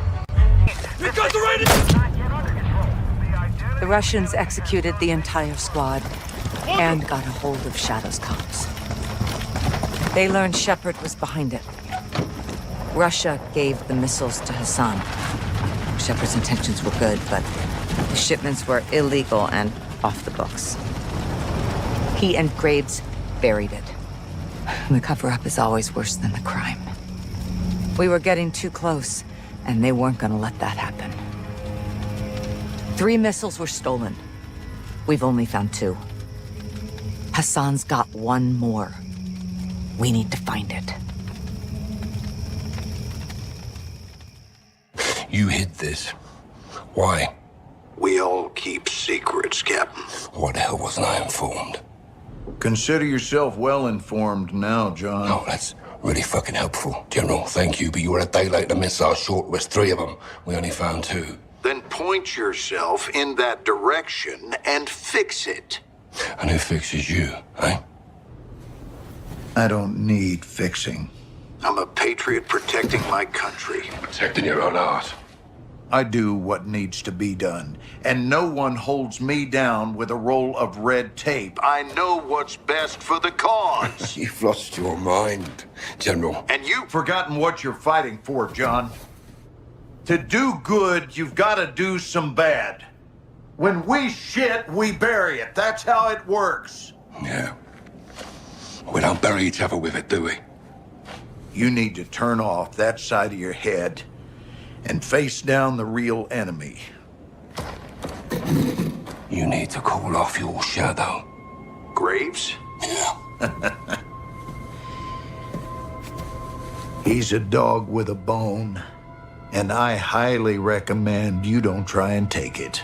D: We've got the radio!
E: The Russians executed the entire squad and got a hold of Shadow's comms. They learned Shepard was behind it. Russia gave the missiles to Hassan. Shepard's intentions were good, but the shipments were illegal and off the books. He and Graves buried it. The cover-up is always worse than the crime. We were getting too close,
C: And they weren't gonna let that happen. 3 missiles were stolen. We've only found 2. Hassan's got 1 more. We need to find it.
H: You hid this. Why?
Q: We all keep secrets, Captain.
H: Why the hell wasn't I informed?
B: Consider yourself well informed now, John.
H: Oh, that's really fucking helpful. General, thank you, but you were a day late. The missile short was 3 of them. We only found 2.
Q: Then point yourself in that direction and fix it.
H: And who fixes you, eh?
B: I don't need fixing.
Q: I'm a patriot protecting my country.
H: Protecting your own art.
B: I do what needs to be done, and no one holds me down with a roll of red tape.
Q: I know what's best for the cause.
H: You've lost your mind, General.
Q: And you've
B: forgotten what you're fighting for, John. To do good, you've got to do some bad. When we shit, we bury it. That's how it works.
H: Yeah. We don't bury each other with it, do we?
B: You need to turn off that side of your head and face down the real enemy.
H: You need to call off your shadow.
Q: Graves?
H: Yeah.
B: He's a dog with a bone, and I highly recommend you don't try and take it.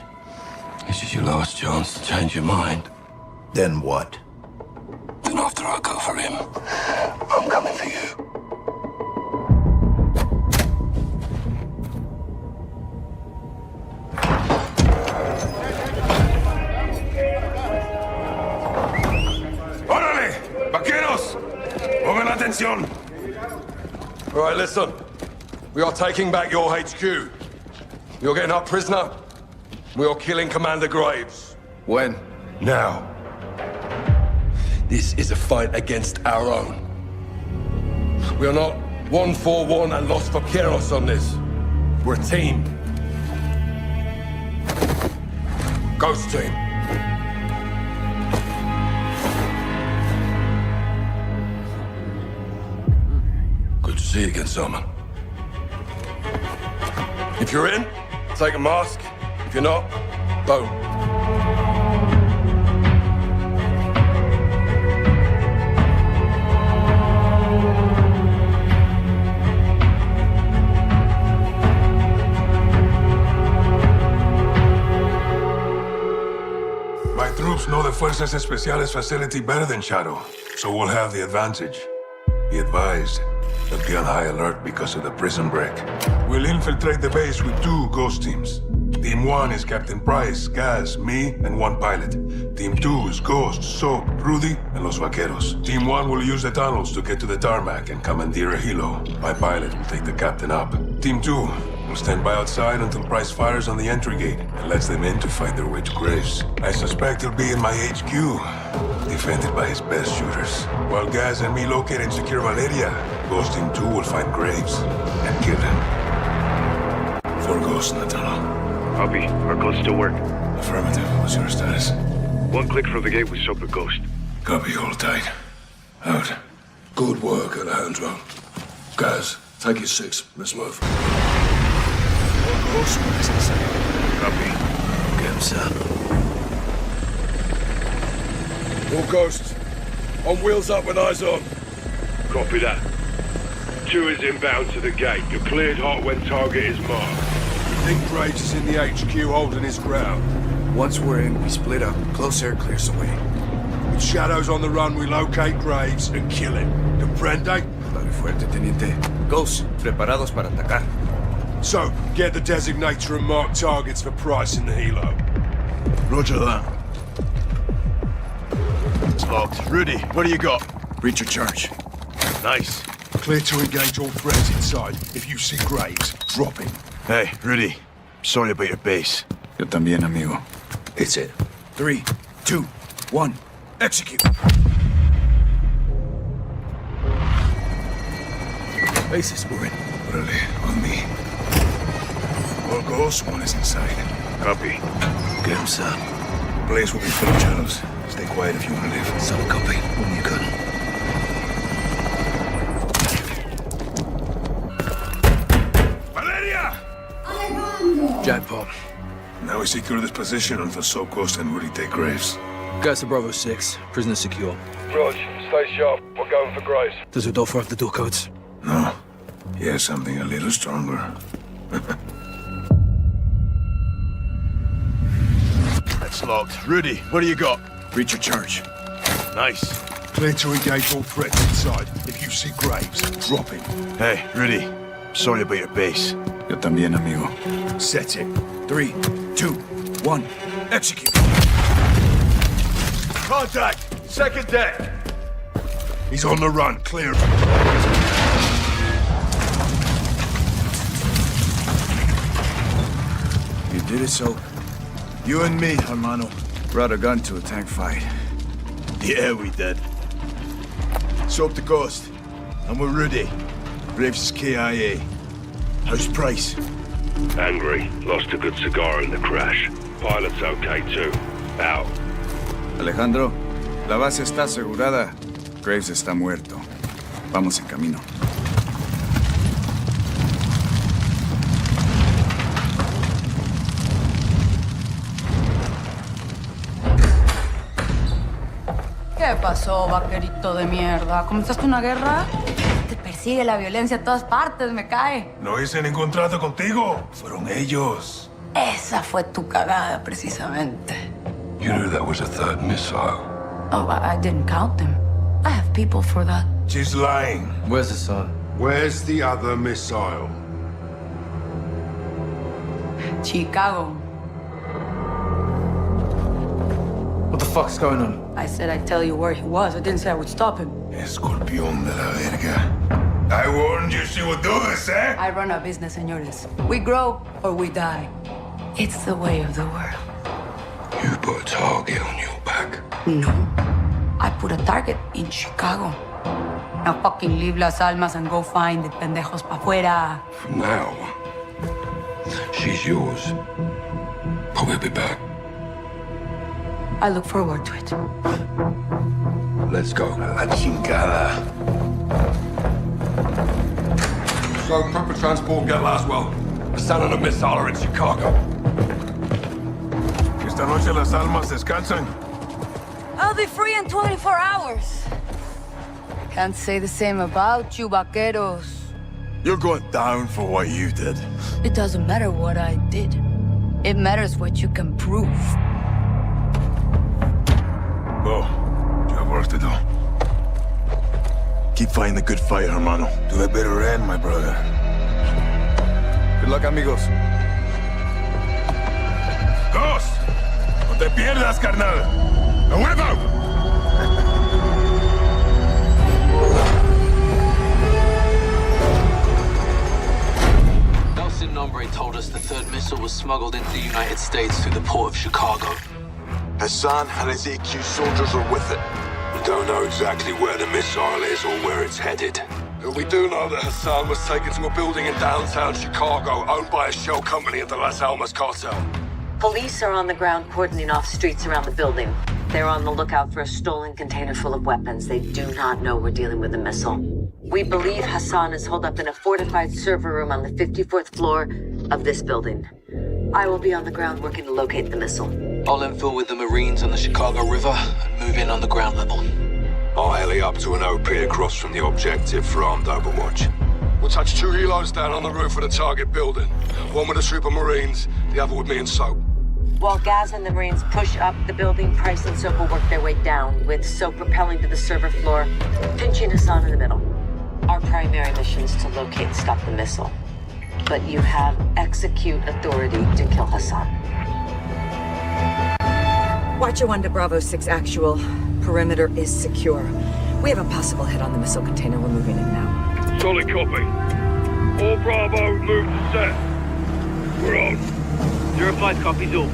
H: This is your last chance to change your mind.
B: Then what?
H: Then after I go for him, I'm coming for you.
D: Atención! All right, listen. We are taking back your HQ. You're getting up prisoner. We are killing Commander Graves.
T: When?
D: Now. This is a fight against our own. We are not 1-4-1 and Los Vaqueros on this. We're a team. Ghost team. Good to see you again, Salman. If you're in, take a mask. If you're not, don't. My troops know the Fuerzas Especiales facility better than Shadow, so we'll have the advantage. Be advised, they'll be on high alert because of the prison break. We'll infiltrate the base with 2 ghost teams. Team 1 is Captain Price, Gaz, me, and 1 pilot. Team 2 is Ghost, Soap, Rudy, and Los Vaqueros. Team 1 will use the tunnels to get to the tarmac and commandeer a helo. My pilot will take the captain up. Team 2 will stand by outside until Price fires on the entry gate and lets them in to fight their way to Graves. I suspect he'll be in my HQ, defended by his best shooters. While Gaz and me locate and secure Valeria, Ghost Team 2 will find Graves and kill him. 4 ghosts in the tunnel.
I: Copy. Our codes still work.
D: Affirmative. What's your status?
I: 1 click from the gate with Soap and Ghost.
D: Copy. Hold tight. Out. Good work, Alejandro. Guys, take your 6. Let's move.
I: Ghost, what is inside? Copy.
D: Get him, sir. All ghosts. On wheels up with eyes on.
I: Copy that. 2 is inbound to the gate. You're cleared hot when target is marked.
F: I think Graves is in the HQ holding his ground.
T: Once we're in, we split up. Close air clears the way.
F: With Shadows on the run, we locate Graves and kill him. Comprende?
T: Dale fuerte, teniente. Ghosts, preparados para atacar.
F: So, get the designator and mark targets for Price in the helo.
N: Roger that. It's locked. Rudy, what do you got?
T: Breacher charge.
N: Nice.
F: Clear to engage all threats inside. If you see Graves, drop him.
N: Hey, Rudy. Sorry about your base.
T: Yo también, amigo.
N: It's it.
T: 3, 2, 1, execute.
N: Base is moving.
D: Really, on me.
N: All ghosts, 1 is inside.
I: Copy.
N: Get him, sir. Place will be full of shadows. Stay quiet if you want to live.
T: Solid copy. When you can.
D: Valeria!
N: Pop.
D: Now we secure this position until Soap Ghost and Woody take Graves.
N: Guys to Bravo 6. Prisoner secure.
F: Rog, stay sharp. We're going for Graves.
N: Does Rodolfo have the door codes?
D: No. He has something a little stronger.
N: That's locked. Rudy, what do you got?
H: Breach of charge.
N: Nice.
F: Clear to engage all threats inside. If you see Graves, drop him.
N: Hey, Rudy. Sorry about your base.
T: Yo también, amigo.
F: Set it.
T: 3, 2, 1, execute.
F: Contact! Second deck! He's on the run. Clear.
T: You did it, so.
N: You and me, hermano.
T: Brought a gun to a tank fight.
N: Yeah, we did. Soap the Ghost. And we're Rudy. Graves is KIA. How's Price?
I: Angry. Lost a good cigar in the crash. Pilot's okay too. Out.
T: Alejandro, la base está asegurada. Graves está muerto. Vamos en camino.
O: ¿Qué pasó, vaquerito de mierda? ¿Comenzaste una guerra? Te persigue la violencia a todas partes, me cae.
D: No hice ningún trato contigo. Fueron ellos.
O: Esa fue tu cagada, precisamente.
H: You knew that was a third missile.
O: Oh, I didn't count them. I have people for that.
D: She's lying.
K: Where's the son?
F: Where's the other missile?
O: Chicago.
K: What the fuck's going on?
O: I said I'd tell you where he was. I didn't say I would stop him.
D: Escorpión de la verga. I warned you she would do this, eh?
O: I run a business, señores. We grow or we die. It's the way of the world.
H: You put a target on your back.
O: No. I put a target in Chicago. Now fucking leave Las Almas and go find the pendejos pa' fuera.
H: From now, she's yours. But we'll be back.
O: I look forward to it.
H: Let's go.
D: La chingada.
H: So, proper transport, get Laswell. The son of a missile are in Chicago.
D: Esta noche las almas descansan.
O: I'll be free in 24 hours. Can't say the same about you, vaqueros.
N: You're going down for what you did.
O: It doesn't matter what I did. It matters what you can prove.
D: Go. You have work to do.
N: Keep fighting the good fight, hermano.
D: To the bitter end, my brother.
T: Good luck, amigos.
D: Ghost! No te pierdas, carnal. ¡A huevo!
U: Nelson Nombre told us the third missile was smuggled into the United States through the port of Chicago.
H: Hassan and his EQ soldiers are with it. We don't know exactly where the missile is or where it's headed. But we do know that Hassan was taken to a building in downtown Chicago owned by a shell company of the Las Almas cartel.
C: Police are on the ground cordoning off streets around the building. They're on the lookout for a stolen container full of weapons. They do not know we're dealing with a missile. We believe Hassan is holed up in a fortified server room on the 54th floor of this building. I will be on the ground working to locate the missile.
U: I'll infill with the Marines on the Chicago River and move in on the ground level.
H: I'll heli up to an OP across from the objective for armed overwatch. We'll touch 2 helos down on the roof of the target building. One with a troop of Marines, the other with me and Soap.
C: While Gaz and the Marines push up the building, Price and Soap will work their way down, with Soap propelling to the server floor, pinching Hassan in the middle. Our primary mission is to locate and stop the missile. But you have execute authority to kill Hassan.
E: Watcher 1 to Bravo 6 actual. Perimeter is secure. We have a possible hit on the missile container. We're moving in now.
I: Solid copy. All Bravo, move to set. We're on.
S: 05 copies all.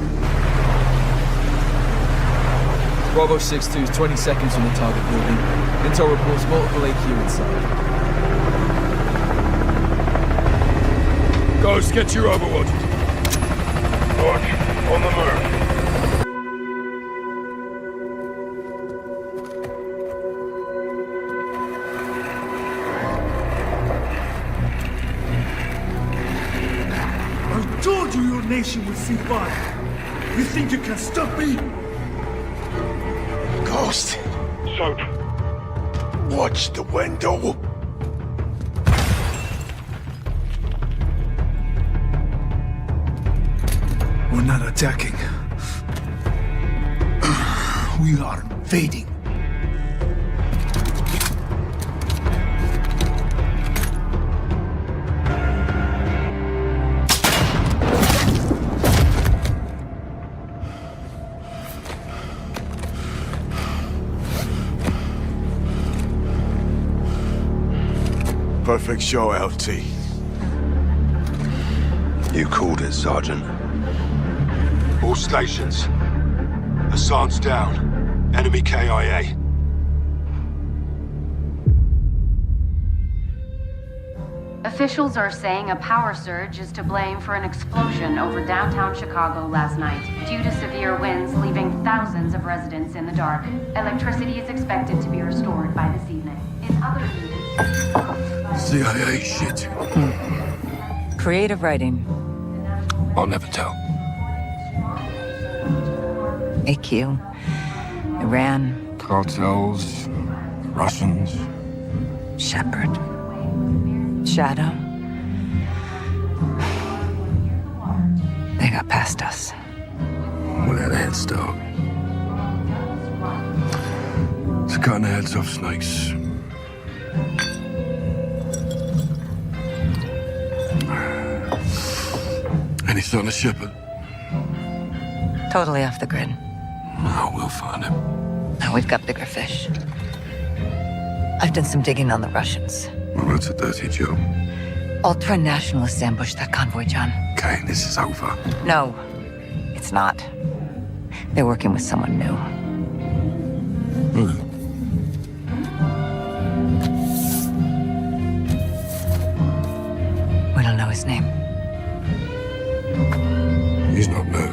K: Bravo 6-2 is 20 seconds from the target building. Intel reports multiple AQ inside.
D: Ghost, get your overwatch. Watch, on the move.
F: I told you your nation was C5. You think you can stop me?
N: Ghost,
I: Soap.
N: watch the window.
F: We're not attacking. We are invading.
N: Perfect show, LT.
H: You called it, Sergeant. All stations. Hassan's down. Enemy KIA.
G: Officials are saying a power surge is to blame for an explosion over downtown Chicago last night, due to severe winds leaving thousands of residents in the dark. Electricity is expected to be restored by this evening. In other news...
N: CIA shit.
E: Creative writing.
N: I'll never tell.
E: AQ. Iran.
N: Cartels. Russians.
E: Shepard. Shadow. They got past us.
N: We had a head start. It's cutting the heads off snakes. Any son of Shepard?
E: Totally off the grid.
N: Oh, we'll find him.
E: Now we've got bigger fish. I've done some digging on the Russians.
N: Well, that's a dirty job.
E: Ultra-nationalists ambushed that convoy, John.
N: Okay, this is over.
E: No, it's not. They're working with someone new. We don't know his name.
N: He's not new.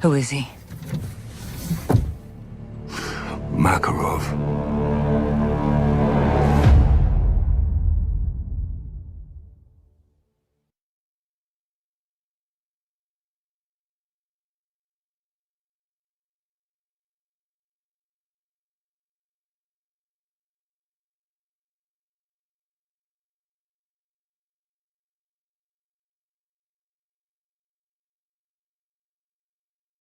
E: Who is he?